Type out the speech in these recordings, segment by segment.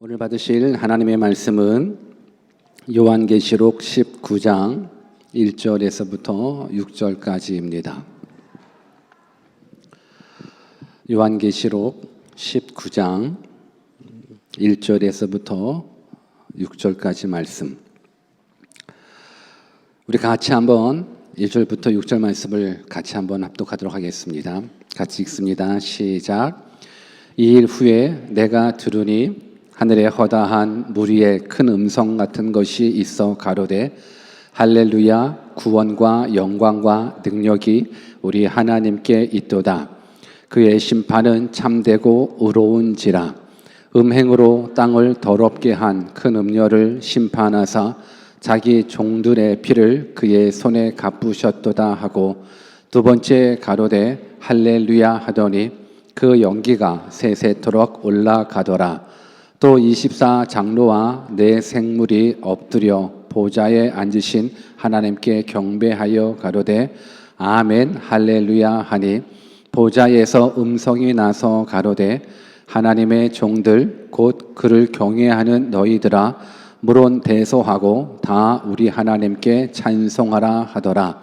오늘 받으실 하나님의 말씀은 요한계시록 19장 1절에서부터 6절까지입니다. 요한계시록 19장 1절에서부터 6절까지 말씀. 우리 같이 한번 1절부터 6절 말씀을 같이 한번 합독하도록 하겠습니다. 같이 읽습니다. 시작. 이 일 후에 내가 들으니 하늘에 허다한 무리의 큰 음성 같은 것이 있어 가로되 할렐루야, 구원과 영광과 능력이 우리 하나님께 있도다. 그의 심판은 참되고 의로운지라. 음행으로 땅을 더럽게 한 큰 음녀를 심판하사 자기 종들의 피를 그의 손에 갚으셨도다 하고, 두 번째 가로되 할렐루야 하더니 그 연기가 세세토록 올라가더라. 또 24장로와 네 생물이 엎드려 보좌에 앉으신 하나님께 경배하여 가로되 아멘 할렐루야 하니, 보좌에서 음성이 나서 가로되 하나님의 종들 곧 그를 경외하는 너희들아, 물론 대소하고 다 우리 하나님께 찬송하라 하더라.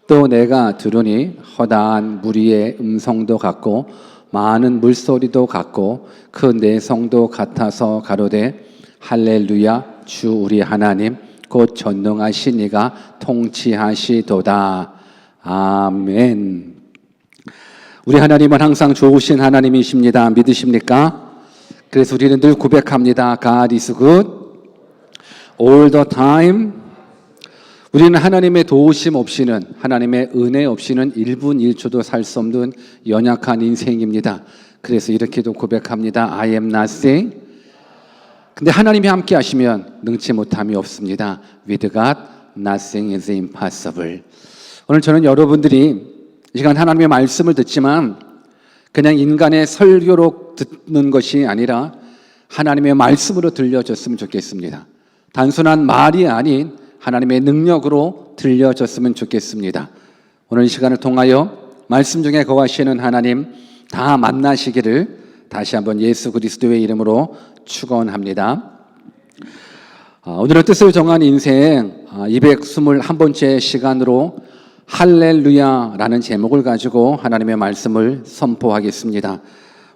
또 내가 들으니 허다한 무리의 음성도 같고 많은 물소리도 같고 큰 내성도 같아서 가로되 할렐루야, 주 우리 하나님 곧 전능하신 이가 통치하시도다. 아멘. 우리 하나님은 항상 좋으신 하나님이십니다. 믿으십니까? 그래서 우리는 늘 고백합니다. God is good all the time. 우리는 하나님의 도우심 없이는, 하나님의 은혜 없이는 1분 1초도 살 수 없는 연약한 인생입니다. 그래서 이렇게도 고백합니다. I am nothing. 근데 하나님이 함께 하시면 능치 못함이 없습니다. With God, nothing is impossible. 오늘 저는 여러분들이 이 시간 하나님의 말씀을 듣지만 그냥 인간의 설교로 듣는 것이 아니라 하나님의 말씀으로 들려줬으면 좋겠습니다. 단순한 말이 아닌 하나님의 능력으로 들려졌으면 좋겠습니다. 오늘 이 시간을 통하여 말씀 중에 거하시는 하나님 다 만나시기를 다시 한번 예수 그리스도의 이름으로 축원합니다. 오늘의 뜻을 정한 인생 221번째 시간으로 할렐루야라는 제목을 가지고 하나님의 말씀을 선포하겠습니다.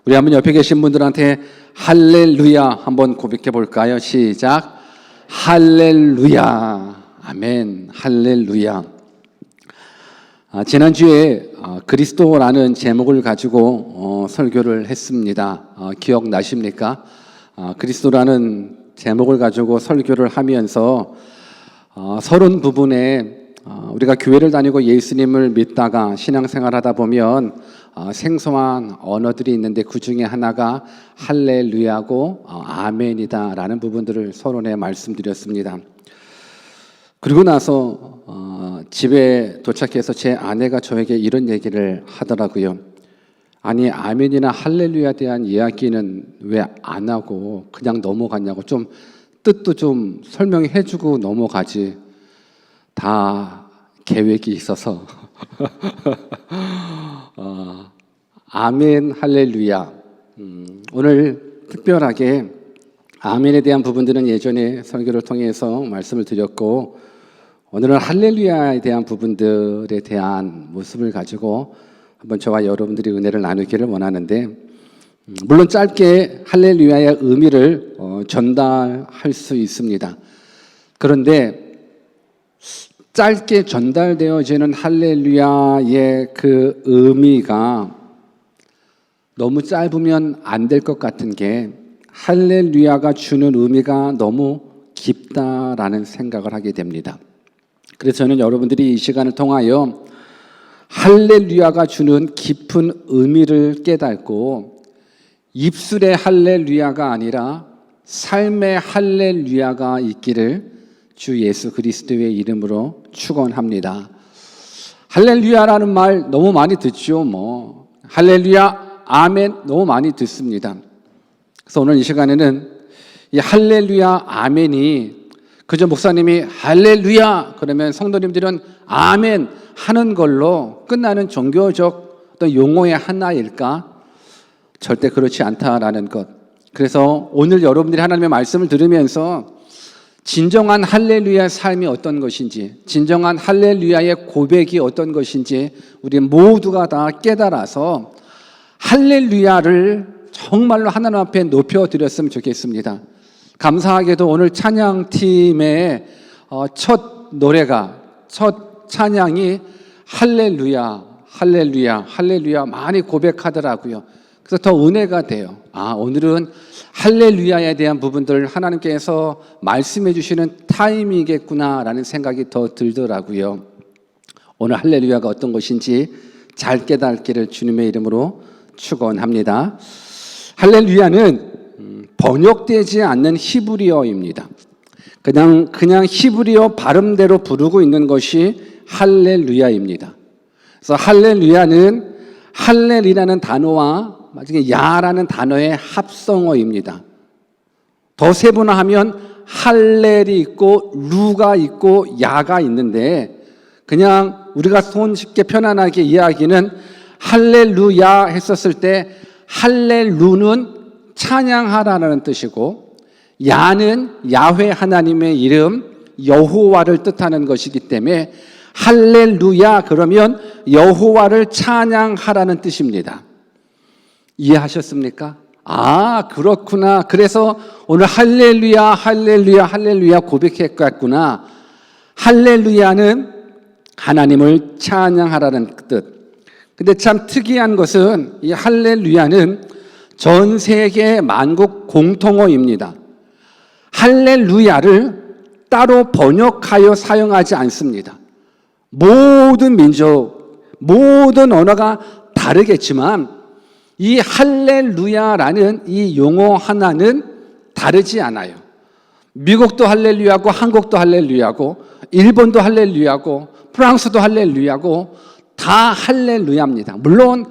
우리 한번 옆에 계신 분들한테 할렐루야 한번 고백해 볼까요? 시작. 할렐루야. 아멘. 할렐루야. 지난주에 그리스도라는 제목을 가지고 설교를 했습니다. 기억나십니까? 그리스도라는 제목을 가지고 설교를 하면서 서론 부분에 우리가 교회를 다니고 예수님을 믿다가 신앙생활하다 보면 생소한 언어들이 있는데 그 중에 하나가 할렐루야고 아멘이다라는 부분들을 서론에 말씀드렸습니다. 그리고 나서 집에 도착해서 제 아내가 저에게 이런 얘기를 하더라고요. 아니, 아멘이나 할렐루야에 대한 이야기는 왜 안 하고 그냥 넘어갔냐고, 좀 뜻도 좀 설명해 주고 넘어가지. 다 계획이 있어서. 아멘 할렐루야. 오늘 특별하게 아멘에 대한 부분들은 예전에 설교를 통해서 말씀을 드렸고, 오늘은 할렐루야에 대한 부분들에 대한 모습을 가지고 한번 저와 여러분들이 은혜를 나누기를 원하는데, 물론 짧게 할렐루야의 의미를 전달할 수 있습니다. 그런데 짧게 전달되어지는 할렐루야의 그 의미가 너무 짧으면 안 될 것 같은 게, 할렐루야가 주는 의미가 너무 깊다라는 생각을 하게 됩니다. 그래서 저는 여러분들이 이 시간을 통하여 할렐루야가 주는 깊은 의미를 깨닫고 입술의 할렐루야가 아니라 삶의 할렐루야가 있기를 주 예수 그리스도의 이름으로 축원합니다. 할렐루야라는 말 너무 많이 듣죠. 할렐루야, 아멘 너무 많이 듣습니다. 그래서 오늘 이 시간에는 이 할렐루야, 아멘이 그저 목사님이 할렐루야 그러면 성도님들은 아멘 하는 걸로 끝나는 종교적 어떤 용어의 하나일까? 절대 그렇지 않다라는 것. 그래서 오늘 여러분들이 하나님의 말씀을 들으면서 진정한 할렐루야의 삶이 어떤 것인지, 진정한 할렐루야의 고백이 어떤 것인지 우리 모두가 다 깨달아서 할렐루야를 정말로 하나님 앞에 높여드렸으면 좋겠습니다. 감사하게도 오늘 찬양팀의 첫 노래가, 첫 찬양이 할렐루야, 할렐루야, 할렐루야 많이 고백하더라고요. 그래서 더 은혜가 돼요. 오늘은 할렐루야에 대한 부분들을 하나님께서 말씀해 주시는 타임이겠구나라는 생각이 더 들더라고요. 오늘 할렐루야가 어떤 것인지 잘 깨닫기를 주님의 이름으로 축원합니다. 할렐루야는 번역되지 않는 히브리어입니다. 그냥 히브리어 발음대로 부르고 있는 것이 할렐루야입니다. 그래서 할렐루야는 할렐이라는 단어와 야라는 단어의 합성어입니다. 더 세분화하면 할렐이 있고 루가 있고 야가 있는데 그냥 우리가 손쉽게 편안하게 이야기는 할렐루야 했었을 때 할렐루는 찬양하라는 뜻이고 야는 야훼 하나님의 이름 여호와를 뜻하는 것이기 때문에 할렐루야 그러면 여호와를 찬양하라는 뜻입니다. 이해하셨습니까? 그렇구나. 그래서 오늘 할렐루야, 할렐루야, 할렐루야 고백했겠구나. 할렐루야는 하나님을 찬양하라는 뜻. 근데 참 특이한 것은 이 할렐루야는 전 세계 만국 공통어입니다. 할렐루야를 따로 번역하여 사용하지 않습니다. 모든 민족, 모든 언어가 다르겠지만 이 할렐루야라는 이 용어 하나는 다르지 않아요. 미국도 할렐루야고 한국도 할렐루야고 일본도 할렐루야고 프랑스도 할렐루야고 다 할렐루야입니다. 물론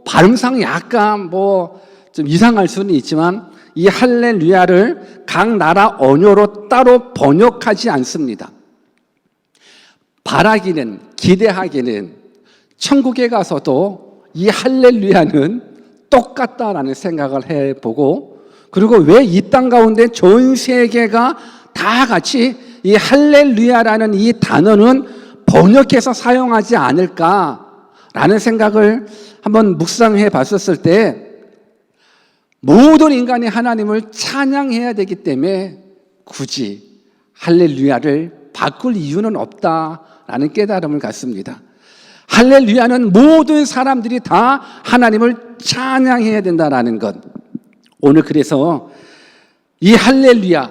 발음상 약간 좀 이상할 수는 있지만 이 할렐루야를 각 나라 언어로 따로 번역하지 않습니다. 바라기는, 기대하기는 천국에 가서도 이 할렐루야는 똑같다라는 생각을 해보고, 그리고 왜 이 땅 가운데 전 세계가 다 같이 이 할렐루야라는 이 단어는 번역해서 사용하지 않을까라는 생각을 한번 묵상해 봤었을 때 모든 인간이 하나님을 찬양해야 되기 때문에 굳이 할렐루야를 바꿀 이유는 없다라는 깨달음을 갖습니다. 할렐루야는 모든 사람들이 다 하나님을 찬양해야 된다는 것. 오늘 그래서 이 할렐루야,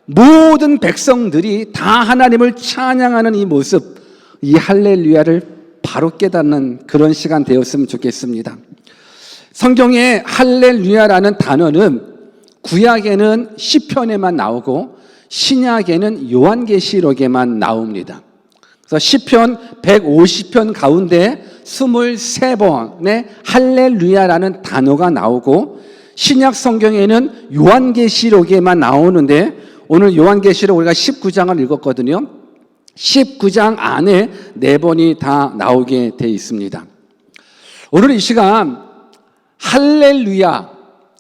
모든 백성들이 다 하나님을 찬양하는 이 모습, 이 할렐루야를 바로 깨닫는 그런 시간 되었으면 좋겠습니다. 성경에 할렐루야라는 단어는 구약에는 시편에만 나오고 신약에는 요한계시록에만 나옵니다. 그래서 시편 150편 가운데 23번의 할렐루야라는 단어가 나오고 신약 성경에는 요한계시록에만 나오는데 오늘 요한계시록 우리가 19장을 읽었거든요. 19장 안에 4번이 다 나오게 돼 있습니다. 오늘 이 시간 할렐루야,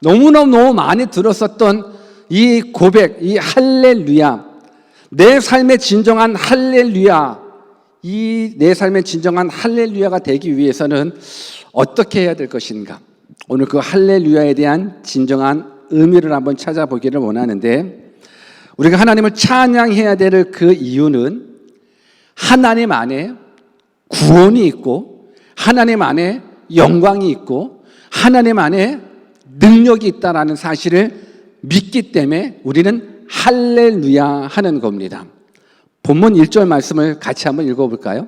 너무 많이 들었었던 이 고백, 이 할렐루야, 내 삶의 진정한 할렐루야, 이 내 삶의 진정한 할렐루야가 되기 위해서는 어떻게 해야 될 것인가? 오늘 그 할렐루야에 대한 진정한 의미를 한번 찾아보기를 원하는데, 우리가 하나님을 찬양해야 될 그 이유는 하나님 안에 구원이 있고 하나님 안에 영광이 있고 하나님 안에 능력이 있다라는 사실을 믿기 때문에 우리는 할렐루야 하는 겁니다. 본문 1절 말씀을 같이 한번 읽어볼까요?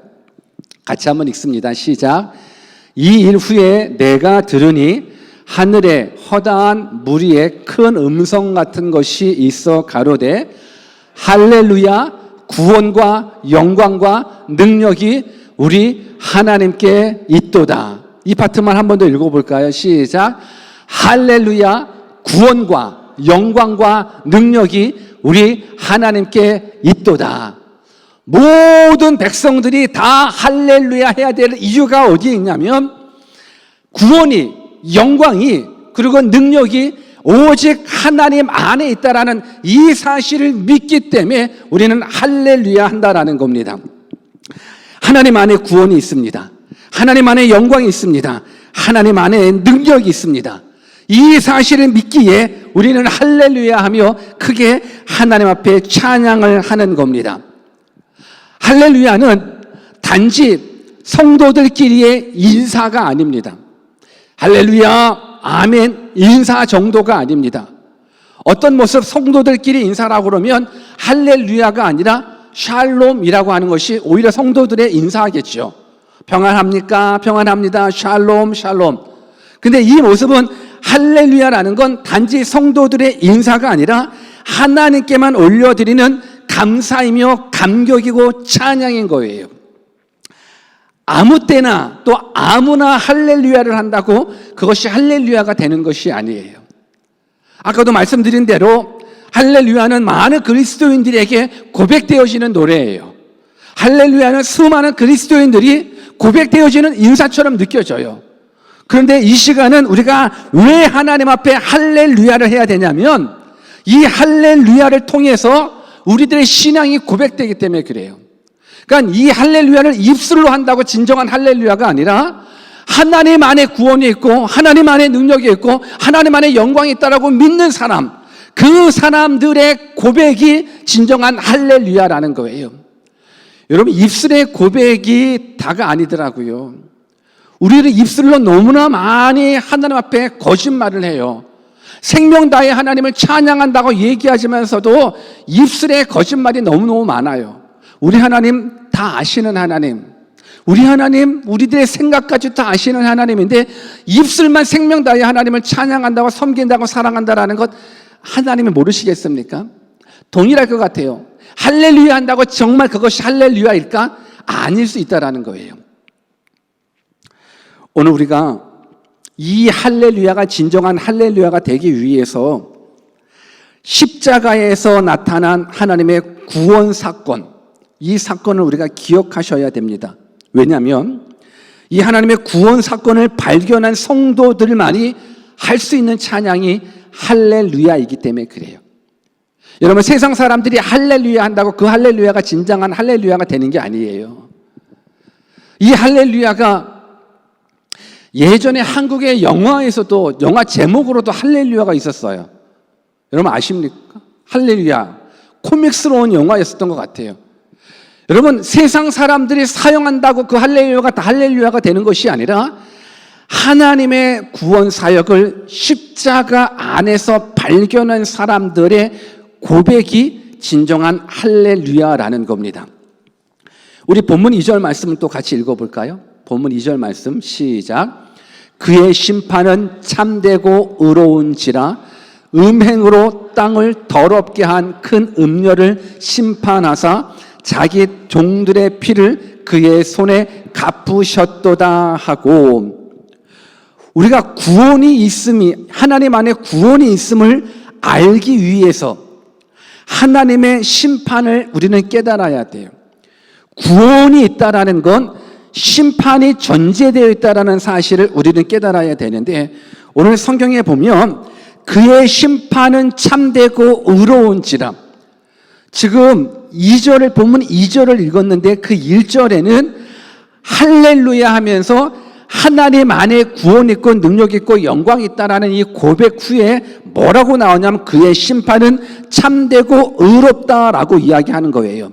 같이 한번 읽습니다. 시작. 이 일 후에 내가 들으니 하늘에 허다한 무리의 큰 음성 같은 것이 있어 가로되 할렐루야, 구원과 영광과 능력이 우리 하나님께 있도다. 이 파트만 한 번 더 읽어볼까요? 시작. 할렐루야, 구원과 영광과 능력이 우리 하나님께 있도다. 모든 백성들이 다 할렐루야 해야 될 이유가 어디에 있냐면 구원이, 영광이, 그리고 능력이 오직 하나님 안에 있다라는 이 사실을 믿기 때문에 우리는 할렐루야 한다라는 겁니다. 하나님 안에 구원이 있습니다. 하나님 안에 영광이 있습니다. 하나님 안에 능력이 있습니다. 이 사실을 믿기에 우리는 할렐루야 하며 크게 하나님 앞에 찬양을 하는 겁니다. 할렐루야는 단지 성도들끼리의 인사가 아닙니다. 할렐루야, 아멘, 인사 정도가 아닙니다. 어떤 모습 성도들끼리 인사라고 그러면 할렐루야가 아니라 샬롬이라고 하는 것이 오히려 성도들의 인사하겠죠. 평안합니까? 평안합니다. 샬롬, 샬롬. 근데 이 모습은 할렐루야라는 건 단지 성도들의 인사가 아니라 하나님께만 올려드리는 감사이며 감격이고 찬양인 거예요. 아무 때나 또 아무나 할렐루야를 한다고 그것이 할렐루야가 되는 것이 아니에요. 아까도 말씀드린 대로 할렐루야는 많은 그리스도인들에게 고백되어지는 노래예요. 할렐루야는 수많은 그리스도인들이 고백되어지는 인사처럼 느껴져요. 그런데 이 시간은 우리가 왜 하나님 앞에 할렐루야를 해야 되냐면 이 할렐루야를 통해서 우리들의 신앙이 고백되기 때문에 그래요. 그러니까 이 할렐루야를 입술로 한다고 진정한 할렐루야가 아니라 하나님 안에 구원이 있고 하나님 안에 능력이 있고 하나님 안에 영광이 있다라고 믿는 사람, 그 사람들의 고백이 진정한 할렐루야라는 거예요. 여러분, 입술의 고백이 다가 아니더라고요. 우리는 입술로 너무나 많이 하나님 앞에 거짓말을 해요. 생명 다해 하나님을 찬양한다고 얘기하시면서도 입술에 거짓말이 너무너무 많아요. 우리 하나님 다 아시는 하나님, 우리 하나님 우리들의 생각까지 다 아시는 하나님인데 입술만 생명 다해 하나님을 찬양한다고 섬긴다고 사랑한다라는 것 하나님이 모르시겠습니까? 동일할 것 같아요. 할렐루야 한다고 정말 그것이 할렐루야일까? 아닐 수 있다라는 거예요. 오늘 우리가 이 할렐루야가 진정한 할렐루야가 되기 위해서 십자가에서 나타난 하나님의 구원 사건, 이 사건을 우리가 기억하셔야 됩니다. 왜냐하면 이 하나님의 구원 사건을 발견한 성도들만이 할 수 있는 찬양이 할렐루야이기 때문에 그래요. 여러분, 세상 사람들이 할렐루야 한다고 그 할렐루야가 진정한 할렐루야가 되는 게 아니에요. 이 할렐루야가 예전에 한국의 영화에서도 영화 제목으로도 할렐루야가 있었어요. 여러분 아십니까? 할렐루야. 코믹스러운 영화였었던 것 같아요. 여러분, 세상 사람들이 사용한다고 그 할렐루야가 다 할렐루야가 되는 것이 아니라 하나님의 구원 사역을 십자가 안에서 발견한 사람들의 고백이 진정한 할렐루야라는 겁니다. 우리 본문 2절 말씀을 또 같이 읽어볼까요? 본문 2절 말씀 시작. 그의 심판은 참되고 의로운지라 음행으로 땅을 더럽게 한 큰 음녀를 심판하사 자기 종들의 피를 그의 손에 갚으셨도다 하고, 우리가 구원이 있음이, 하나님 안에 구원이 있음을 알기 위해서 하나님의 심판을 우리는 깨달아야 돼요. 구원이 있다라는 건 심판이 전제되어 있다라는 사실을 우리는 깨달아야 되는데, 오늘 성경에 보면 그의 심판은 참되고 의로운지라, 지금 2절을 본문 2절을 읽었는데 그 1절에는 할렐루야 하면서 하나님 안에 구원 있고 능력 있고 영광이 있다라는 이 고백 후에 뭐라고 나오냐면 그의 심판은 참되고 의롭다라고 이야기하는 거예요.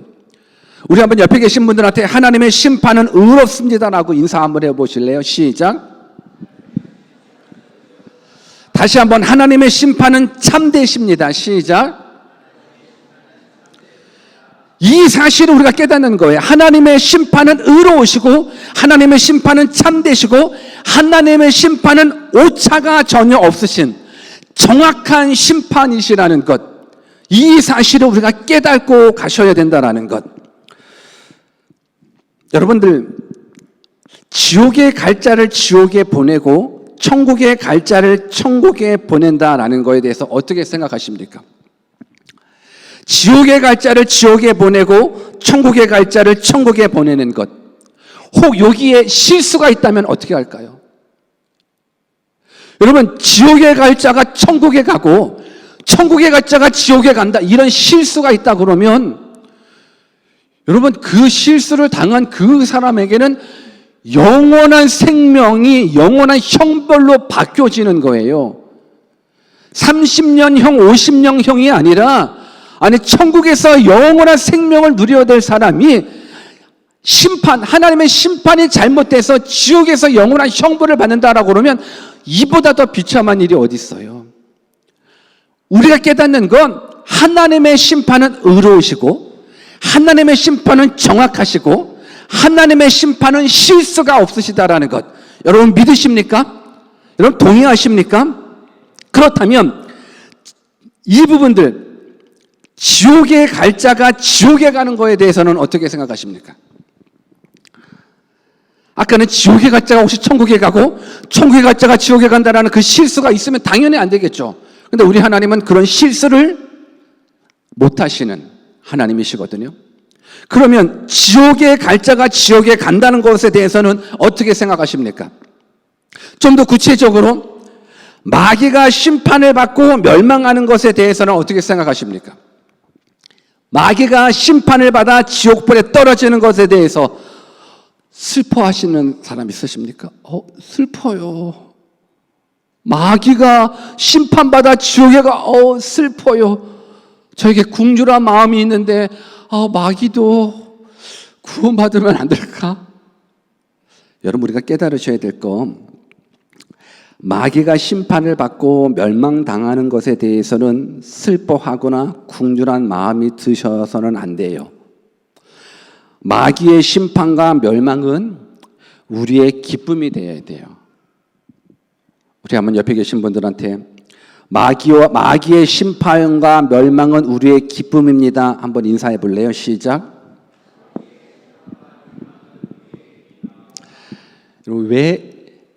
우리 한번 옆에 계신 분들한테 하나님의 심판은 의롭습니다라고 인사 한번 해보실래요? 시작. 다시 한번 하나님의 심판은 참되십니다. 시작. 이 사실을 우리가 깨닫는 거예요. 하나님의 심판은 의로우시고 하나님의 심판은 참되시고 하나님의 심판은 오차가 전혀 없으신 정확한 심판이시라는 것, 이 사실을 우리가 깨닫고 가셔야 된다는 것. 여러분들, 지옥에 갈 자를 지옥에 보내고 천국에 갈 자를 천국에 보낸다라는 거에 대해서 어떻게 생각하십니까? 지옥에 갈 자를 지옥에 보내고 천국에 갈 자를 천국에 보내는 것, 혹 여기에 실수가 있다면 어떻게 할까요? 여러분, 지옥에 갈 자가 천국에 가고 천국에 갈 자가 지옥에 간다, 이런 실수가 있다 그러면 여러분, 그 실수를 당한 그 사람에게는 영원한 생명이 영원한 형벌로 바뀌어지는 거예요. 30년형, 50년형이 아니라 천국에서 영원한 생명을 누려야 될 사람이 하나님의 심판이 잘못돼서 지옥에서 영원한 형벌을 받는다라고 그러면 이보다 더 비참한 일이 어디 있어요? 우리가 깨닫는 건 하나님의 심판은 의로우시고 하나님의 심판은 정확하시고 하나님의 심판은 실수가 없으시다라는 것, 여러분 믿으십니까? 여러분 동의하십니까? 그렇다면 이 부분들, 지옥에 갈 자가 지옥에 가는 거에 대해서는 어떻게 생각하십니까? 아까는 지옥에 갈 자가 혹시 천국에 가고 천국에 갈 자가 지옥에 간다라는 그 실수가 있으면 당연히 안 되겠죠. 근데 우리 하나님은 그런 실수를 못 하시는 하나님이시거든요. 그러면 지옥에 갈 자가 지옥에 간다는 것에 대해서는 어떻게 생각하십니까? 좀 더 구체적으로 마귀가 심판을 받고 멸망하는 것에 대해서는 어떻게 생각하십니까? 마귀가 심판을 받아 지옥불에 떨어지는 것에 대해서 슬퍼하시는 사람 있으십니까? 슬퍼요. 마귀가 심판받아 지옥에 가, 슬퍼요. 저에게 궁주란 마음이 있는데 마귀도 구원받으면 안 될까? 여러분, 우리가 깨달으셔야 될 건 마귀가 심판을 받고 멸망당하는 것에 대해서는 슬퍼하거나 궁률한 마음이 드셔서는 안 돼요. 마귀의 심판과 멸망은 우리의 기쁨이 되어야 돼요. 우리 한번 옆에 계신 분들한테 마귀의 심판과 멸망은 우리의 기쁨입니다. 한번 인사해 볼래요? 시작.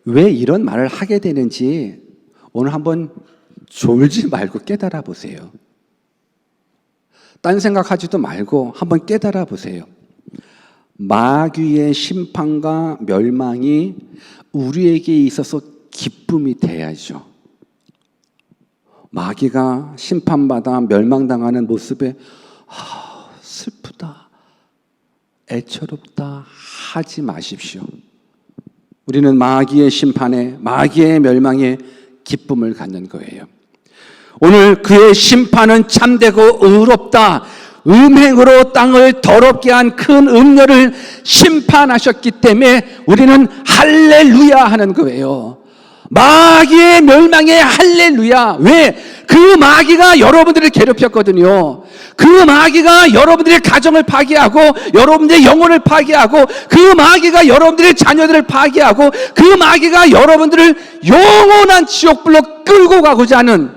왜 이런 말을 하게 되는지 오늘 한번 졸지 말고 깨달아 보세요. 딴 생각하지도 말고 한번 깨달아 보세요. 마귀의 심판과 멸망이 우리에게 있어서 기쁨이 돼야죠. 마귀가 심판받아 멸망당하는 모습에 슬프다, 애처롭다 하지 마십시오. 우리는 마귀의 심판에, 마귀의 멸망에 기쁨을 갖는 거예요. 오늘 그의 심판은 참되고 의롭다. 음행으로 땅을 더럽게 한 큰 음녀를 심판하셨기 때문에 우리는 할렐루야 하는 거예요. 마귀의 멸망에 할렐루야. 왜? 그 마귀가 여러분들을 괴롭혔거든요. 그 마귀가 여러분들의 가정을 파괴하고 여러분들의 영혼을 파괴하고 그 마귀가 여러분들의 자녀들을 파괴하고 그 마귀가 여러분들을 영원한 지옥불로 끌고 가고자 하는,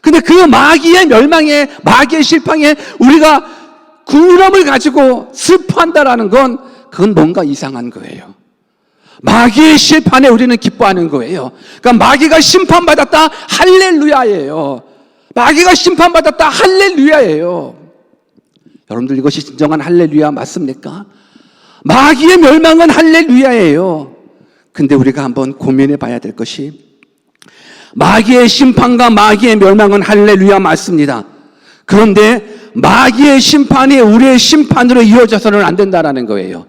근데 그 마귀의 멸망에, 마귀의 실패에 우리가 궁금함을 가지고 슬퍼한다라는 건 그건 뭔가 이상한 거예요. 마귀의 심판에 우리는 기뻐하는 거예요. 그러니까 마귀가 심판받았다, 할렐루야예요. 마귀가 심판받았다, 할렐루야예요. 여러분들 이것이 진정한 할렐루야 맞습니까? 마귀의 멸망은 할렐루야예요. 근데 우리가 한번 고민해 봐야 될 것이, 마귀의 심판과 마귀의 멸망은 할렐루야 맞습니다. 그런데 마귀의 심판이 우리의 심판으로 이어져서는 안 된다라는 거예요.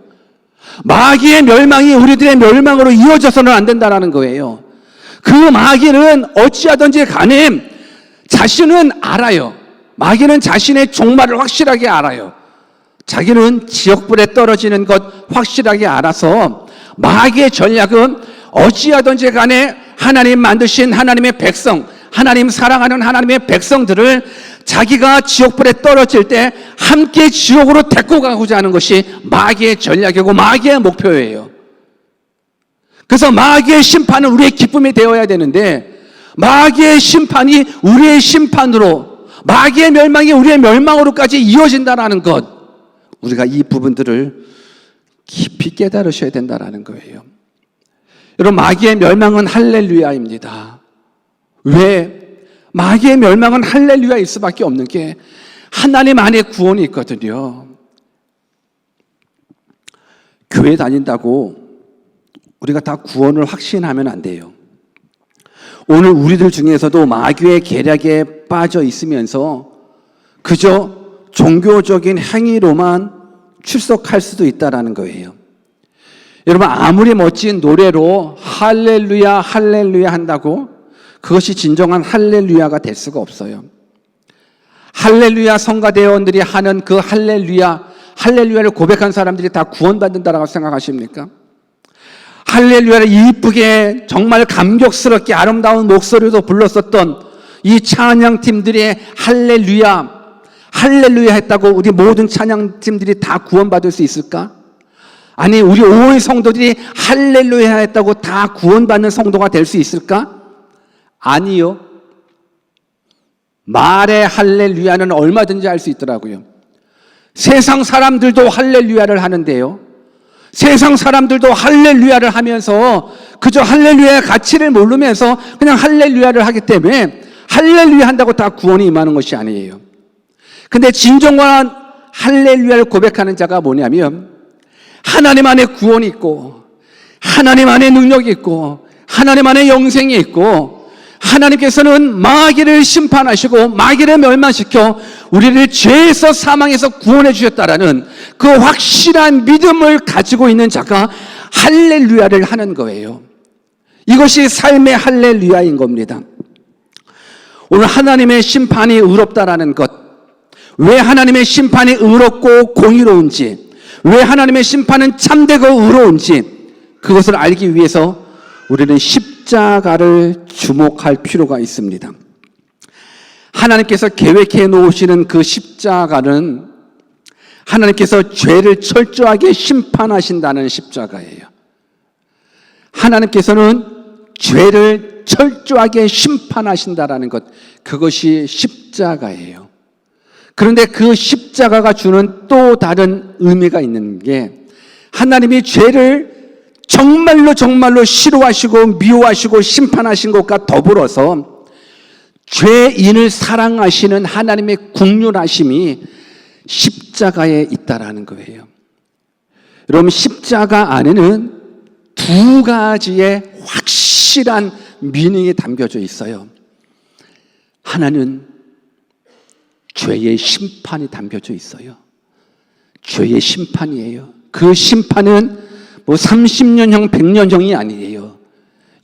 마귀의 멸망이 우리들의 멸망으로 이어져서는 안 된다라는 거예요. 그 마귀는 어찌하든지 간에 자신은 알아요. 마귀는 자신의 종말을 확실하게 알아요. 자기는 지옥불에 떨어지는 것 확실하게 알아서 마귀의 전략은 어찌하든지 간에 하나님 만드신 하나님의 백성, 하나님 사랑하는 하나님의 백성들을 자기가 지옥불에 떨어질 때 함께 지옥으로 데리고 가고자 하는 것이 마귀의 전략이고 마귀의 목표예요. 그래서 마귀의 심판은 우리의 기쁨이 되어야 되는데 마귀의 심판이 우리의 심판으로, 마귀의 멸망이 우리의 멸망으로까지 이어진다는 것, 우리가 이 부분들을 깊이 깨달으셔야 된다는 거예요. 여러분, 마귀의 멸망은 할렐루야입니다. 왜? 마귀의 멸망은 할렐루야일 수밖에 없는 게 하나님 안에 구원이 있거든요. 교회 다닌다고 우리가 다 구원을 확신하면 안 돼요. 오늘 우리들 중에서도 마귀의 계략에 빠져 있으면서 그저 종교적인 행위로만 출석할 수도 있다라는 거예요. 여러분, 아무리 멋진 노래로 할렐루야 할렐루야 한다고 그것이 진정한 할렐루야가 될 수가 없어요. 할렐루야 성가대원들이 하는 그 할렐루야를 고백한 사람들이 다 구원받는다라고 생각하십니까? 할렐루야를 이쁘게 정말 감격스럽게 아름다운 목소리로 불렀었던 이 찬양팀들의 할렐루야 했다고 우리 모든 찬양팀들이 다 구원받을 수 있을까? 아니, 우리 온 성도들이 할렐루야 했다고 다 구원받는 성도가 될 수 있을까? 아니요. 말의 할렐루야는 얼마든지 할 수 있더라고요. 세상 사람들도 할렐루야를 하는데요, 세상 사람들도 할렐루야를 하면서 그저 할렐루야의 가치를 모르면서 그냥 할렐루야를 하기 때문에 할렐루야 한다고 다 구원이 임하는 것이 아니에요. 근데 진정한 할렐루야를 고백하는 자가 뭐냐면 하나님 안에 구원이 있고 하나님 안에 능력이 있고 하나님 안에 영생이 있고 하나님께서는 마귀를 심판하시고 마귀를 멸망시켜 우리를 죄에서 사망에서 구원해 주셨다라는 그 확실한 믿음을 가지고 있는 자가 할렐루야를 하는 거예요. 이것이 삶의 할렐루야인 겁니다. 오늘 하나님의 심판이 의롭다라는 것, 왜 하나님의 심판이 의롭고 공의로운지, 왜 하나님의 심판은 참되고 의로운지 그것을 알기 위해서 우리는 십자가를 주목할 필요가 있습니다. 하나님께서 계획해 놓으시는 그 십자가는 하나님께서 죄를 철저하게 심판하신다는 십자가예요. 하나님께서는 죄를 철저하게 심판하신다라는 것, 그것이 십자가예요. 그런데 그 십자가가 주는 또 다른 의미가 있는 게, 하나님이 죄를 정말로 싫어하시고 미워하시고 심판하신 것과 더불어서 죄인을 사랑하시는 하나님의 긍휼하심이 십자가에 있다라는 거예요. 여러분, 십자가 안에는 두 가지의 확실한 미닝이 담겨져 있어요. 하나는 죄의 심판이 담겨져 있어요. 죄의 심판이에요. 그 심판은 30년형, 100년형이 아니에요.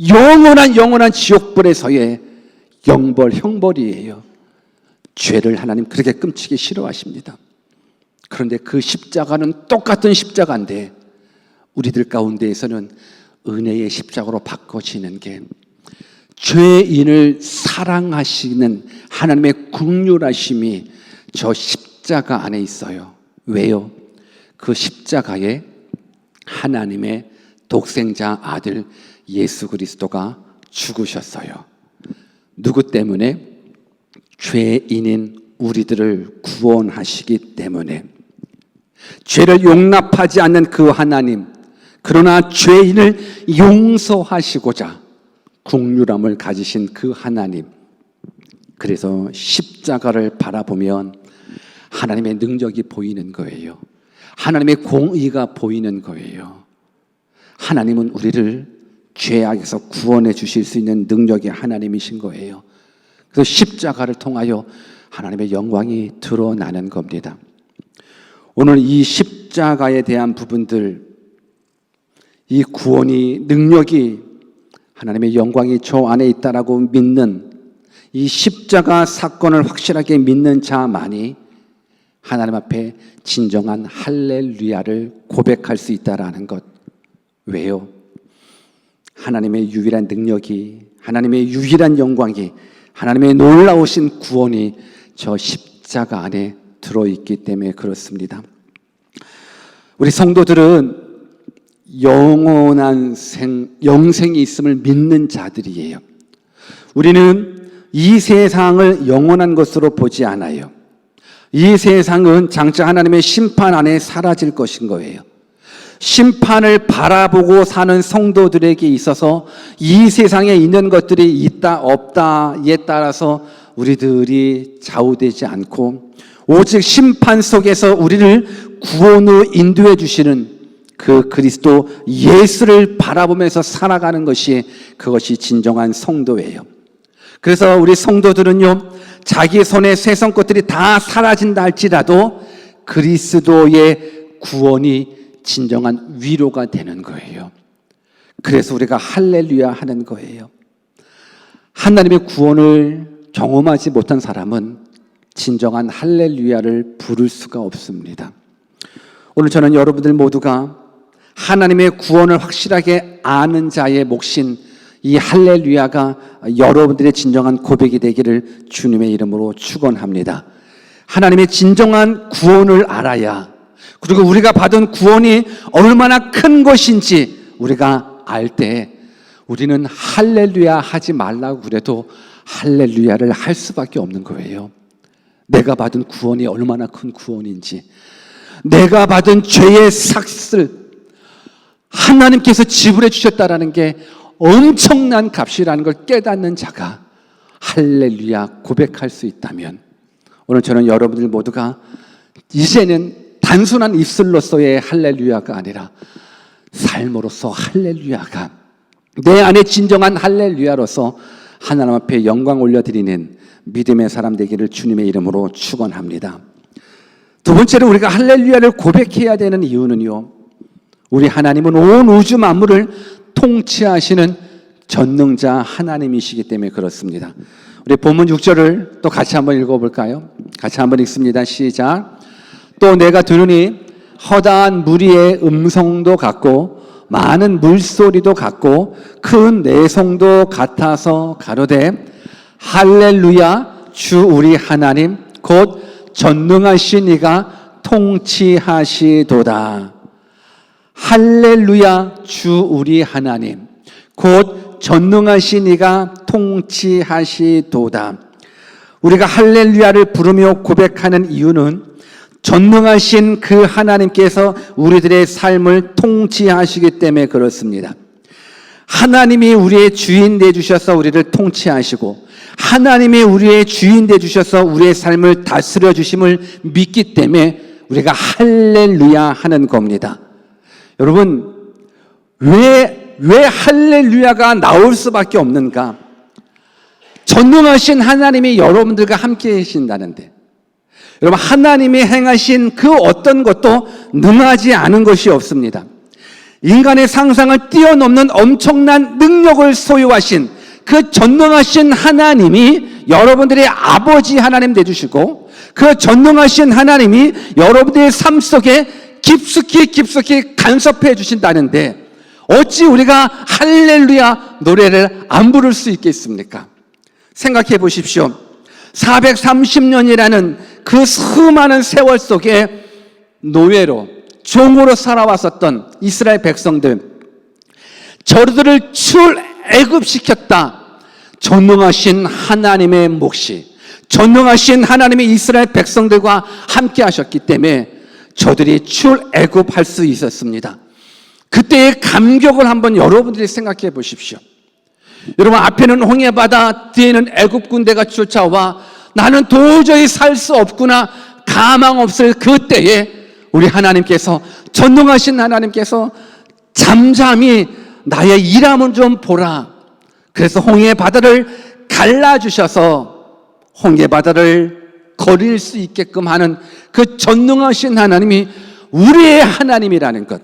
영원한 지옥불에서의 형벌이에요. 죄를 하나님 그렇게 끔찍이 싫어하십니다. 그런데 그 십자가는 똑같은 십자가인데 우리들 가운데에서는 은혜의 십자가로 바꿔지는 게, 죄인을 사랑하시는 하나님의 긍휼하심이 저 십자가 안에 있어요. 왜요? 그 십자가에 하나님의 독생자 아들 예수 그리스도가 죽으셨어요. 누구 때문에? 죄인인 우리들을 구원하시기 때문에. 죄를 용납하지 않는 그 하나님, 그러나 죄인을 용서하시고자 긍휼함을 가지신 그 하나님, 그래서 십자가를 바라보면 하나님의 능력이 보이는 거예요. 하나님의 공의가 보이는 거예요. 하나님은 우리를 죄악에서 구원해 주실 수 있는 능력의 하나님이신 거예요. 그래서 십자가를 통하여 하나님의 영광이 드러나는 겁니다. 오늘 이 십자가에 대한 부분들, 이 구원이, 능력이, 하나님의 영광이 저 안에 있다라고 믿는 이 십자가 사건을 확실하게 믿는 자만이 하나님 앞에 진정한 할렐루야를 고백할 수 있다라는 것. 왜요? 하나님의 유일한 능력이, 하나님의 유일한 영광이, 하나님의 놀라우신 구원이 저 십자가 안에 들어있기 때문에 그렇습니다. 우리 성도들은 영원한 영생이 있음을 믿는 자들이에요. 우리는 이 세상을 영원한 것으로 보지 않아요. 이 세상은 장차 하나님의 심판 안에 사라질 것인 거예요. 심판을 바라보고 사는 성도들에게 있어서 이 세상에 있는 것들이 있다 없다에 따라서 우리들이 좌우되지 않고, 오직 심판 속에서 우리를 구원으로 인도해 주시는 그 그리스도 예수를 바라보면서 살아가는 것이, 그것이 진정한 성도예요. 그래서 우리 성도들은요, 자기 손에 세상 것들이 다 사라진다 할지라도 그리스도의 구원이 진정한 위로가 되는 거예요. 그래서 우리가 할렐루야 하는 거예요. 하나님의 구원을 경험하지 못한 사람은 진정한 할렐루야를 부를 수가 없습니다. 오늘 저는 여러분들 모두가 하나님의 구원을 확실하게 아는 자의 몫인 이 할렐루야가 여러분들의 진정한 고백이 되기를 주님의 이름으로 축원합니다. 하나님의 진정한 구원을 알아야, 그리고 우리가 받은 구원이 얼마나 큰 것인지 우리가 알 때 우리는 할렐루야 하지 말라고 그래도 할렐루야를 할 수밖에 없는 거예요. 내가 받은 구원이 얼마나 큰 구원인지, 내가 받은 죄의 삭슬 하나님께서 지불해 주셨다라는 게 엄청난 값이라는 걸 깨닫는 자가 할렐루야 고백할 수 있다면, 오늘 저는 여러분들 모두가 이제는 단순한 입술로서의 할렐루야가 아니라 삶으로서 할렐루야가, 내 안에 진정한 할렐루야로서 하나님 앞에 영광 올려드리는 믿음의 사람 되기를 주님의 이름으로 축원합니다. 두 번째로 우리가 할렐루야를 고백해야 되는 이유는요, 우리 하나님은 온 우주 만물을 통치하시는 전능자 하나님이시기 때문에 그렇습니다. 우리 본문 6절을 또 같이 한번 읽어볼까요? 같이 한번 읽습니다. 시작. 또 내가 들으니 허다한 무리의 음성도 같고 많은 물소리도 같고 큰 내성도 같아서 가로되 할렐루야 주 우리 하나님 곧 전능하신 이가 통치하시도다. 할렐루야 주 우리 하나님 곧 전능하신 이가 통치하시도다. 우리가 할렐루야를 부르며 고백하는 이유는 전능하신 그 하나님께서 우리들의 삶을 통치하시기 때문에 그렇습니다. 하나님이 우리의 주인 되주셔서 우리를 통치하시고, 하나님이 우리의 주인 되주셔서 우리의 삶을 다스려 주심을 믿기 때문에 우리가 할렐루야 하는 겁니다. 여러분, 왜 할렐루야가 나올 수밖에 없는가? 전능하신 하나님이 여러분들과 함께 계신다는데, 여러분, 하나님이 행하신 그 어떤 것도 능하지 않은 것이 없습니다. 인간의 상상을 뛰어넘는 엄청난 능력을 소유하신 그 전능하신 하나님이 여러분들의 아버지 하나님 되주시고, 그 전능하신 하나님이 여러분들의 삶 속에 깊숙이 간섭해 주신다는데 어찌 우리가 할렐루야 노래를 안 부를 수 있겠습니까? 생각해 보십시오. 430년이라는 그 수많은 세월 속에 노예로, 종으로 살아왔었던 이스라엘 백성들, 저들을 출애굽시켰다. 전능하신 하나님의 몫이, 전능하신 하나님의 이스라엘 백성들과 함께 하셨기 때문에 저들이 출애굽할 수 있었습니다. 그때의 감격을 한번 여러분들이 생각해 보십시오. 여러분, 앞에는 홍해바다, 뒤에는 애굽 군대가 쫓아와 나는 도저히 살 수 없구나 가망 없을 그때에 우리 하나님께서, 전능하신 하나님께서 잠잠히 나의 일함을 좀 보라. 그래서 홍해바다를 갈라주셔서 홍해바다를 거릴 수 있게끔 하는 그 전능하신 하나님이 우리의 하나님이라는 것,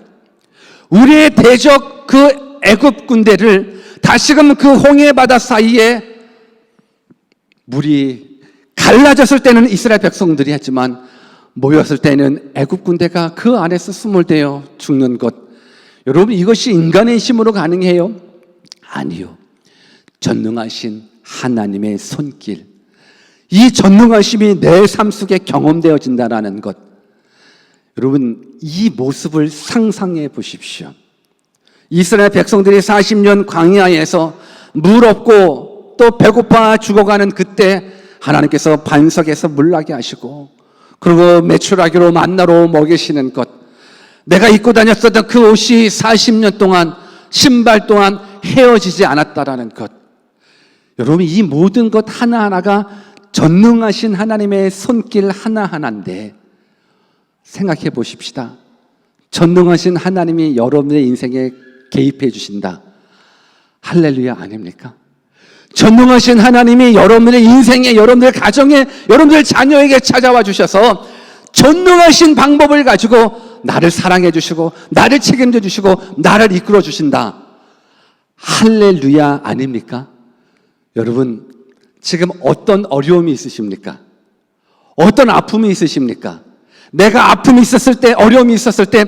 우리의 대적 그 애굽 군대를 다시금 그 홍해바다 사이에, 물이 갈라졌을 때는 이스라엘 백성들이 했지만 모였을 때는 애굽 군대가 그 안에서 숨을 대어 죽는 것. 여러분, 이것이 인간의 힘으로 가능해요? 아니요. 전능하신 하나님의 손길, 이 전능하심이 내 삶 속에 경험되어진다는 것. 여러분, 이 모습을 상상해 보십시오. 이스라엘 백성들이 40년 광야에서 물 없고 또 배고파 죽어가는 그때 하나님께서 반석에서 물 나게 하시고, 그리고 메추라기로 만나로 먹이시는 것, 내가 입고 다녔었던 그 옷이 40년 동안, 신발 또한 헤어지지 않았다라는 것. 여러분, 이 모든 것 하나하나가 전능하신 하나님의 손길 하나하나인데, 생각해 보십시다. 전능하신 하나님이 여러분의 인생에 개입해 주신다. 할렐루야 아닙니까? 전능하신 하나님이 여러분들의 인생에, 여러분들의 가정에, 여러분들 자녀에게 찾아와 주셔서 전능하신 방법을 가지고 나를 사랑해 주시고 나를 책임져 주시고 나를 이끌어 주신다. 할렐루야 아닙니까? 여러분, 지금 어떤 어려움이 있으십니까? 어떤 아픔이 있으십니까? 내가 아픔이 있었을 때, 어려움이 있었을 때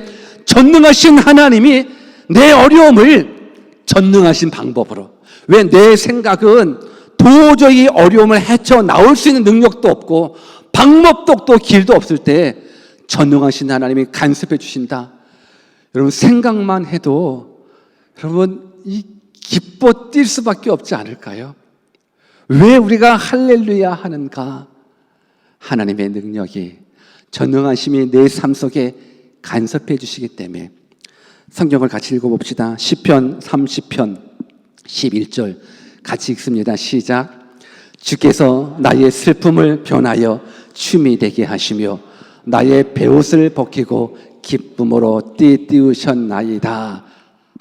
전능하신 하나님이 내 어려움을 전능하신 방법으로, 왜 내 생각은 도저히 어려움을 헤쳐나올 수 있는 능력도 없고 방법도 없고 길도 없을 때 전능하신 하나님이 간섭해 주신다. 여러분, 생각만 해도 여러분 이 기뻐 뛸 수밖에 없지 않을까요? 왜 우리가 할렐루야 하는가? 하나님의 능력이, 전능하심이 내 삶 속에 간섭해 주시기 때문에. 성경을 같이 읽어봅시다. 시편 30편 11절 같이 읽습니다. 시작. 주께서 나의 슬픔을 변하여 춤이 되게 하시며 나의 베옷을 벗기고 기쁨으로 띠띠우셨나이다.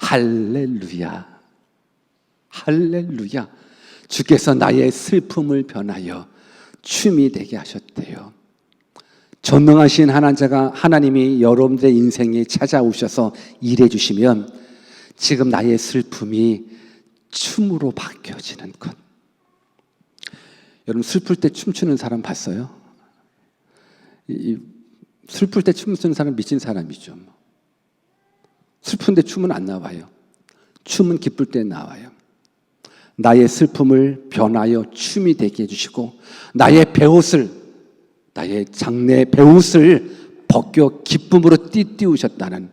할렐루야. 할렐루야. 주께서 나의 슬픔을 변하여 춤이 되게 하셨대요. 전능하신 하나님이 여러분들의 인생에 찾아오셔서 일해 주시면 지금 나의 슬픔이 춤으로 바뀌어지는 것. 여러분, 슬플 때 춤추는 사람 봤어요? 슬플 때 춤추는 사람 미친 사람이죠. 슬픈데 춤은 안 나와요. 춤은 기쁠 때 나와요. 나의 슬픔을 변하여 춤이 되게 해주시고 나의 베옷을, 나의 장래 베옷을 벗겨 기쁨으로 띠띠우셨다는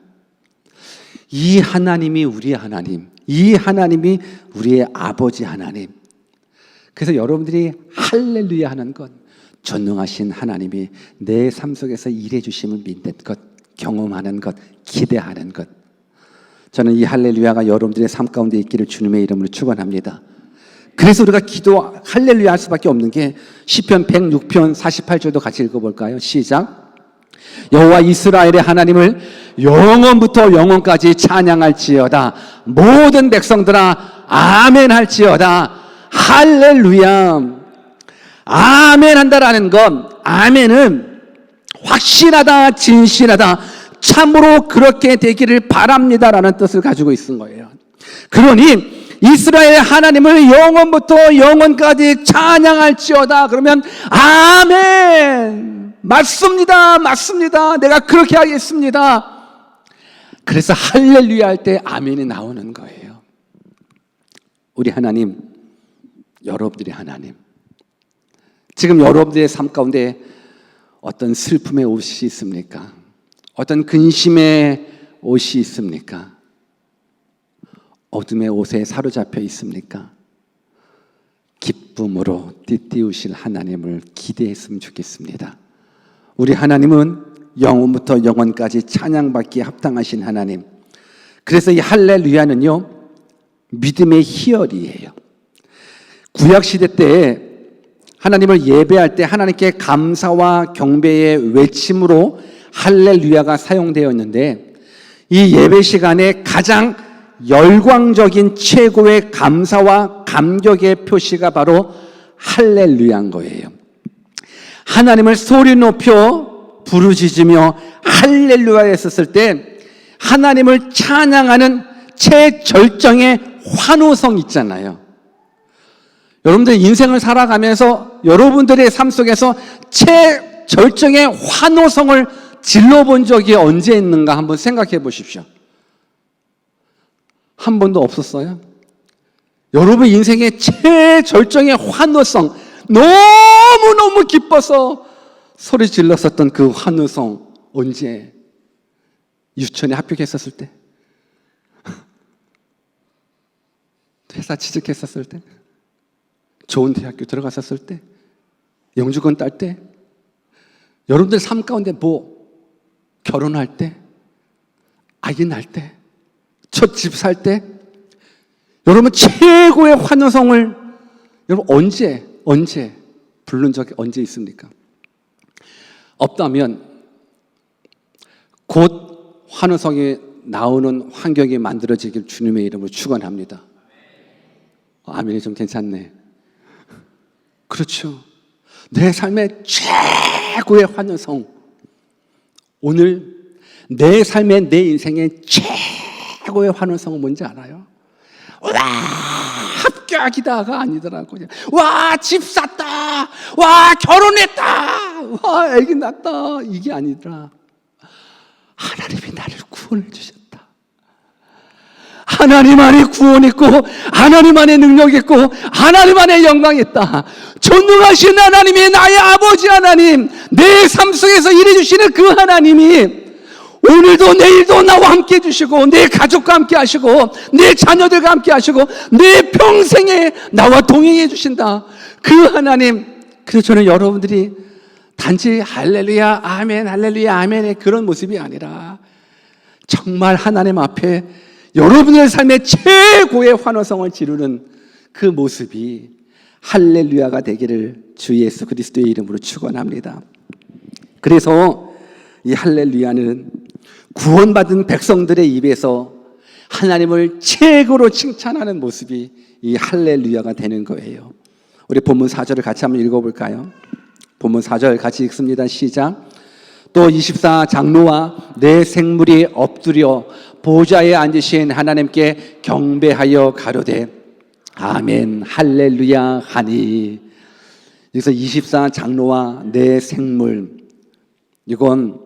이 하나님이 우리의 하나님, 이 하나님이 우리의 아버지 하나님. 그래서 여러분들이 할렐루야 하는 것, 전능하신 하나님이 내 삶 속에서 일해 주심을 믿는 것, 경험하는 것, 기대하는 것. 저는 이 할렐루야가 여러분들의 삶 가운데 있기를 주님의 이름으로 축원합니다. 그래서 우리가 기도 할렐루야 할 수밖에 없는 게 시편 106편 48절도 같이 읽어볼까요? 시작. 여호와 이스라엘의 하나님을 영원부터 영원까지 찬양할지어다. 모든 백성들아 아멘 할지어다. 할렐루야. 아멘 한다라는 건, 아멘은 확실하다, 진실하다, 참으로 그렇게 되기를 바랍니다라는 뜻을 가지고 있는 거예요. 그러니 이스라엘 하나님을 영원부터 영원까지 찬양할지어다. 그러면 아멘, 맞습니다, 맞습니다, 내가 그렇게 하겠습니다. 그래서 할렐루야 할 때 아멘이 나오는 거예요. 우리 하나님, 여러분들의 하나님, 지금 여러분들의 삶 가운데 어떤 슬픔의 옷이 있습니까? 어떤 근심의 옷이 있습니까? 어둠의 옷에 사로잡혀 있습니까? 기쁨으로 띠띠우실 하나님을 기대했으면 좋겠습니다. 우리 하나님은 영원부터 영원까지 찬양받기에 합당하신 하나님. 그래서 이 할렐루야는요, 믿음의 희열이에요. 구약시대 때 하나님을 예배할 때 하나님께 감사와 경배의 외침으로 할렐루야가 사용되었는데, 이 예배 시간에 가장 열광적인 최고의 감사와 감격의 표시가 바로 할렐루야인 거예요. 하나님을 소리 높여 부르짖으며 할렐루야 했었을 때 하나님을 찬양하는 최절정의 환호성 있잖아요. 여러분들 인생을 살아가면서 여러분들의 삶 속에서 최절정의 환호성을 질러본 적이 언제 있는가 한번 생각해 보십시오. 한 번도 없었어요? 여러분 인생의 최절정의 환호성, 너무너무 기뻐서 소리 질렀었던 그 환호성 언제? 유치원에 합격했었을 때? 회사 취직했었을 때? 좋은 대학교 들어갔었을 때? 영주권 딸 때? 여러분들 삶 가운데 결혼할 때? 아기 낳을 때? 첫 집 살 때? 여러분 최고의 환호성을 여러분 언제 부른 적이 언제 있습니까? 없다면 곧 환호성이 나오는 환경이 만들어지길 주님의 이름으로 축원합니다. 아멘이 좀 괜찮네. 그렇죠. 내 삶의 최고의 환호성. 오늘 내 삶의, 내 인생의 최고의 환호성은 뭔지 알아요? 와, 합격이다가 아니더라고요. 와, 집 샀다. 와, 결혼했다. 와, 애기 낳았다. 이게 아니더라. 하나님이 나를 구원해 주셨다. 하나님 안에 구원 있고, 하나님 안에 능력 있고, 하나님 안에 영광 있다. 전능하신 하나님이, 나의 아버지 하나님, 내 삶 속에서 일해주시는 그 하나님이 오늘도 내일도 나와 함께 해주시고, 내 가족과 함께 하시고, 내 자녀들과 함께 하시고, 내 평생에 나와 동행해 주신다. 그 하나님. 그래서 저는 여러분들이 단지 할렐루야 아멘 할렐루야 아멘의 그런 모습이 아니라 정말 하나님 앞에 여러분의 삶의 최고의 환호성을 지르는 그 모습이 할렐루야가 되기를 주 예수 그리스도의 이름으로 축원합니다. 그래서 이 할렐루야는 구원받은 백성들의 입에서 하나님을 최고로 칭찬하는 모습이 이 할렐루야가 되는 거예요. 우리 본문 4절을 같이 한번 읽어볼까요? 본문 4절 같이 읽습니다. 시작. 또 24장로와 내 생물이 엎드려 보좌에 앉으신 하나님께 경배하여 가로되 아멘 할렐루야 하니. 여기서 24장로와 내 생물, 이건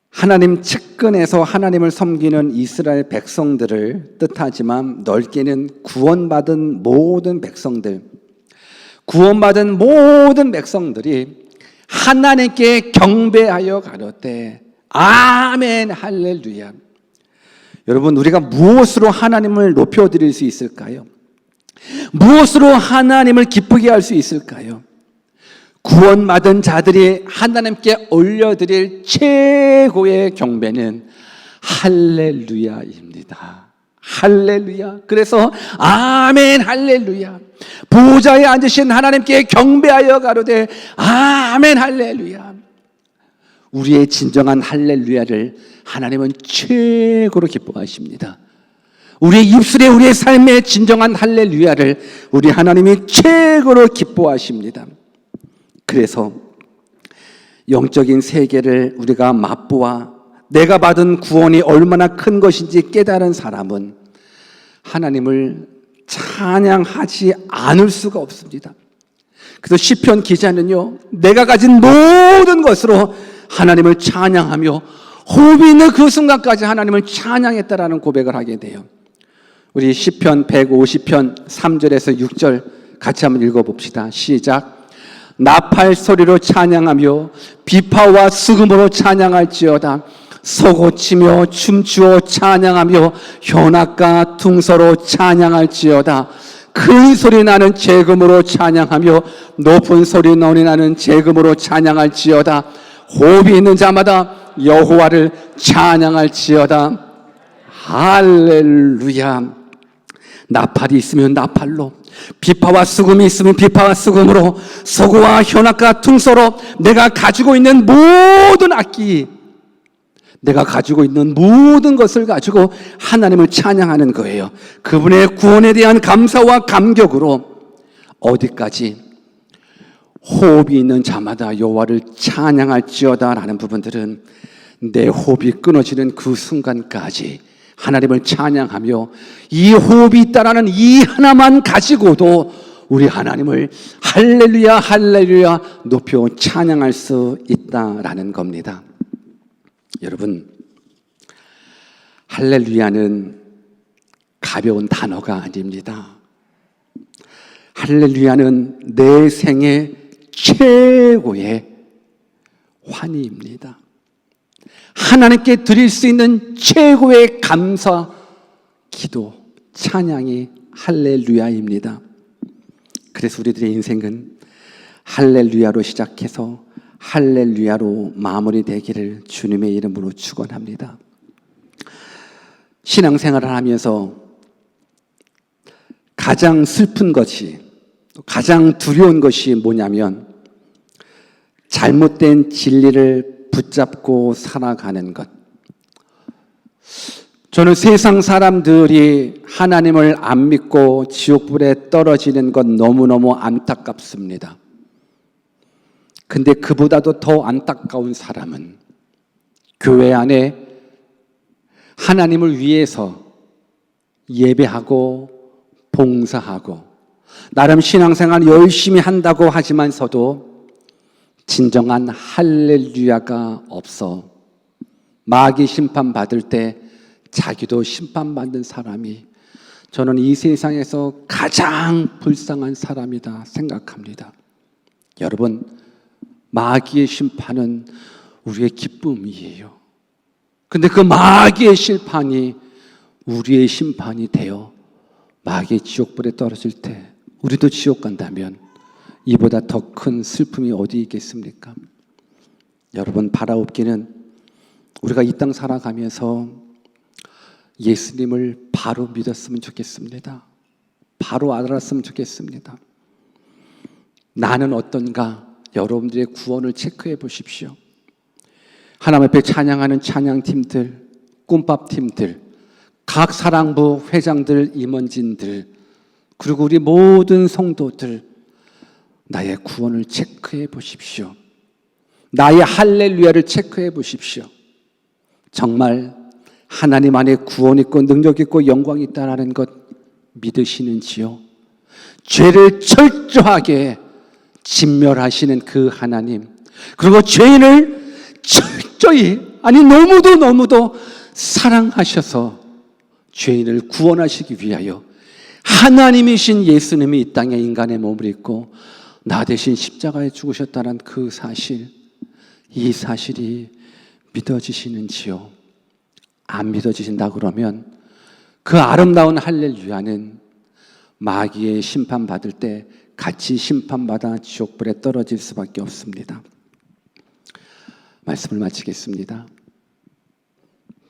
하나님 측근에서 하나님을 섬기는 이스라엘 백성들을 뜻하지만 넓게는 구원받은 모든 백성들, 구원받은 모든 백성들이 하나님께 경배하여 가로되 아멘 할렐루야. 여러분, 우리가 무엇으로 하나님을 높여드릴 수 있을까요? 무엇으로 하나님을 기쁘게 할 수 있을까요? 구원받은 자들이 하나님께 올려드릴 최고의 경배는 할렐루야입니다. 할렐루야. 그래서 아멘 할렐루야. 보좌에 앉으신 하나님께 경배하여 가로되 아멘 할렐루야. 우리의 진정한 할렐루야를 하나님은 최고로 기뻐하십니다. 우리의 입술에, 우리의 삶의 진정한 할렐루야를 우리 하나님이 최고로 기뻐하십니다. 그래서 영적인 세계를 우리가 맛보아 내가 받은 구원이 얼마나 큰 것인지 깨달은 사람은 하나님을 찬양하지 않을 수가 없습니다. 그래서 시편 기자는요, 내가 가진 모든 것으로 하나님을 찬양하며 호흡이 있는 그 순간까지 하나님을 찬양했다라는 고백을 하게 돼요. 우리 시편 150편 3절에서 6절 같이 한번 읽어봅시다. 시작. 나팔 소리로 찬양하며 비파와 수금으로 찬양할지어다. 서고치며 춤추어 찬양하며 현악과 퉁소로 찬양할지어다. 큰 소리 나는 재금으로 찬양하며 높은 소리 나는 재금으로 찬양할지어다. 호흡이 있는 자마다 여호와를 찬양할지어다. 할렐루야. 나팔이 있으면 나팔로, 비파와 수금이 있으면 비파와 수금으로, 서구와 현악과 퉁소로 내가 가지고 있는 모든 악기, 내가 가지고 있는 모든 것을 가지고 하나님을 찬양하는 거예요. 그분의 구원에 대한 감사와 감격으로 어디까지? 호흡이 있는 자마다 여호와를 찬양할지어다 라는 부분들은 내 호흡이 끊어지는 그 순간까지 하나님을 찬양하며 이 호흡이 있다라는 이 하나만 가지고도 우리 하나님을 할렐루야 할렐루야 높여 찬양할 수 있다라는 겁니다. 여러분, 할렐루야는 가벼운 단어가 아닙니다. 할렐루야는 내 생의 최고의 환희입니다. 하나님께 드릴 수 있는 최고의 감사, 기도, 찬양이 할렐루야입니다. 그래서 우리들의 인생은 할렐루야로 시작해서 할렐루야로 마무리되기를 주님의 이름으로 축원합니다. 신앙생활을 하면서 가장 슬픈 것이, 가장 두려운 것이 뭐냐면 잘못된 진리를 붙잡고 살아가는 것. 저는 세상 사람들이 하나님을 안 믿고 지옥불에 떨어지는 건 너무너무 안타깝습니다. 근데 그보다도 더 안타까운 사람은 교회 안에 하나님을 위해서 예배하고 봉사하고 나름 신앙생활 열심히 한다고 하지만서도 진정한 할렐루야가 없어 마귀 심판받을 때 자기도 심판받는 사람이 저는 이 세상에서 가장 불쌍한 사람이다 생각합니다. 여러분, 마귀의 심판은 우리의 기쁨이에요. 근데 그 마귀의 심판이 우리의 심판이 되어 마귀의 지옥불에 떨어질 때 우리도 지옥 간다면 이보다 더 큰 슬픔이 어디 있겠습니까? 여러분, 바라옵기는 우리가 이 땅 살아가면서 예수님을 바로 믿었으면 좋겠습니다. 바로 알았으면 좋겠습니다. 나는 어떤가? 여러분들의 구원을 체크해 보십시오. 하나님 앞에 찬양하는 찬양팀들, 꿈밥팀들, 각 사랑부 회장들, 임원진들, 그리고 우리 모든 성도들, 나의 구원을 체크해 보십시오. 나의 할렐루야를 체크해 보십시오. 정말 하나님 안에 구원 있고 능력 있고 영광이 있다는 것 믿으시는지요? 죄를 철저하게 진멸하시는 그 하나님, 그리고 죄인을 철저히, 아니 너무도 사랑하셔서 죄인을 구원하시기 위하여 하나님이신 예수님이 이 땅에 인간의 몸을 입고 나 대신 십자가에 죽으셨다는 그 사실, 이 사실이 믿어지시는지요? 안 믿어지신다 그러면 그 아름다운 할렐루야는 마귀의 심판받을 때 같이 심판받아 지옥불에 떨어질 수밖에 없습니다. 말씀을 마치겠습니다.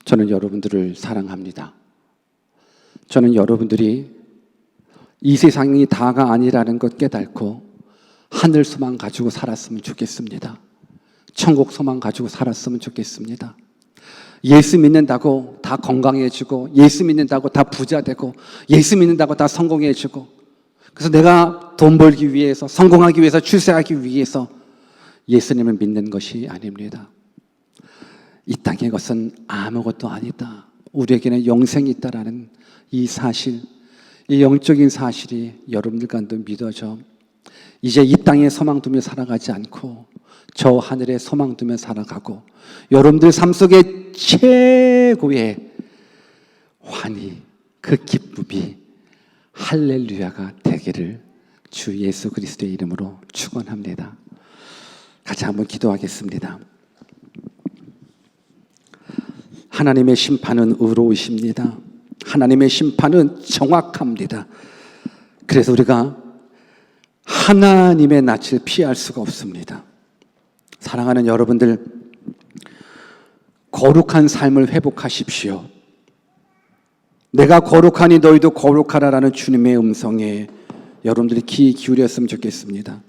저는 여러분들을 사랑합니다. 저는 여러분들이 이 세상이 다가 아니라는 것 깨닫고 하늘 소망 가지고 살았으면 좋겠습니다. 천국 소망 가지고 살았으면 좋겠습니다. 예수 믿는다고 다 건강해지고, 예수 믿는다고 다 부자 되고, 예수 믿는다고 다 성공해지고, 그래서 내가 돈 벌기 위해서, 성공하기 위해서, 출세하기 위해서 예수님을 믿는 것이 아닙니다. 이 땅의 것은 아무것도 아니다. 우리에게는 영생이 있다라는 이 사실, 이 영적인 사실이 여러분들 가운데 믿어져 이제 이 땅에 소망 두며 살아가지 않고 저 하늘에 소망 두며 살아가고 여러분들 삶 속에 최고의 환희, 그 기쁨이 할렐루야가 되기를 주 예수 그리스도의 이름으로 축원합니다. 같이 한번 기도하겠습니다. 하나님의 심판은 의로우십니다. 하나님의 심판은 정확합니다. 그래서 우리가 하나님의 낯을 피할 수가 없습니다. 사랑하는 여러분들, 거룩한 삶을 회복하십시오. 내가 거룩하니 너희도 거룩하라라는 주님의 음성에 여러분들이 귀 기울였으면 좋겠습니다.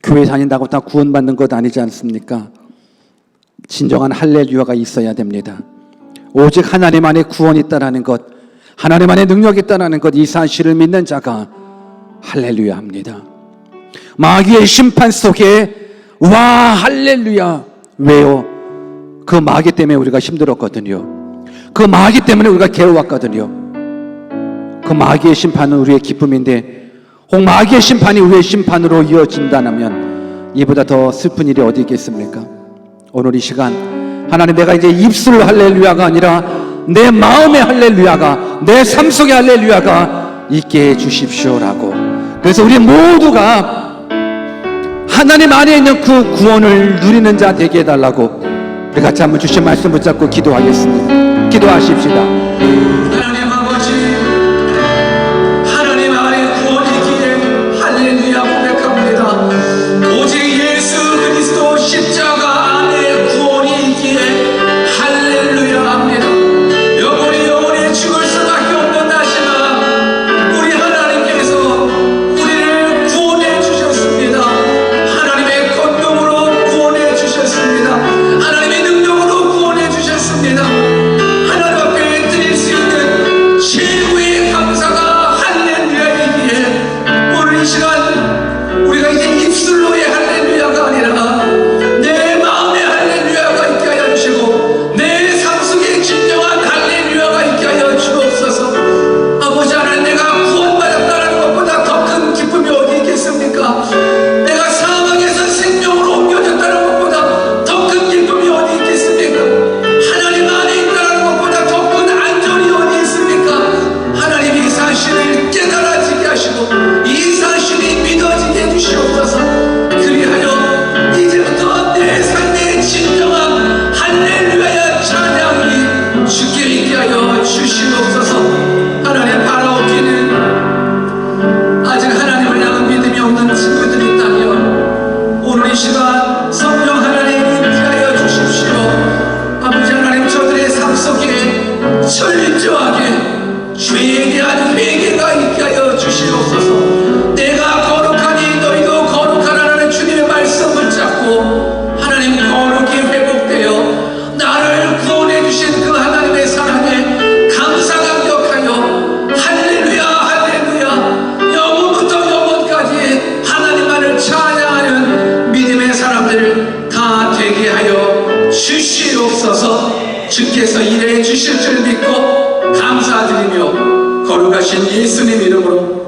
교회 다닌다고 다 구원받는 것 아니지 않습니까? 진정한 할렐루야가 있어야 됩니다. 오직 하나님 안에 구원이 있다는 것, 하나님 안에 능력이 있다는 것, 이 사실을 믿는 자가 할렐루야 합니다. 마귀의 심판 속에 와 할렐루야. 왜요? 그 마귀 때문에 우리가 힘들었거든요. 그 마귀 때문에 우리가 괴로웠거든요. 그 마귀의 심판은 우리의 기쁨인데 혹 마귀의 심판이 우리의 심판으로 이어진다면 이보다 더 슬픈 일이 어디 있겠습니까? 오늘 이 시간 하나님, 내가 이제 입술 할렐루야가 아니라 내 마음의 할렐루야가, 내 삶 속의 할렐루야가 있게 해주십시오라고. 그래서 우리 모두가 하나님 안에 있는 그 구원을 누리는 자 되게 해달라고 우리 같이 한번 주신 말씀 붙잡고 기도하겠습니다. 기도하십시다. 하나님 아버지, 하나님 안에 구원이 있기에 할렐루야 고백합니다. 오직 예수 그리스도 십자가 안에 구원이 있기에 할렐루야 합니다. 영원히 죽을 수밖에 없는 나지만 우리 하나님께서 우리를 구원해 주셨습니다. 하나님의 권능으로 구원해 주셨습니다. 하나님의 능력으로 구원해 주셨습니다. 하나님 앞에 주께서 일해 주실 줄 믿고 감사드리며 거룩하신 예수님 이름으로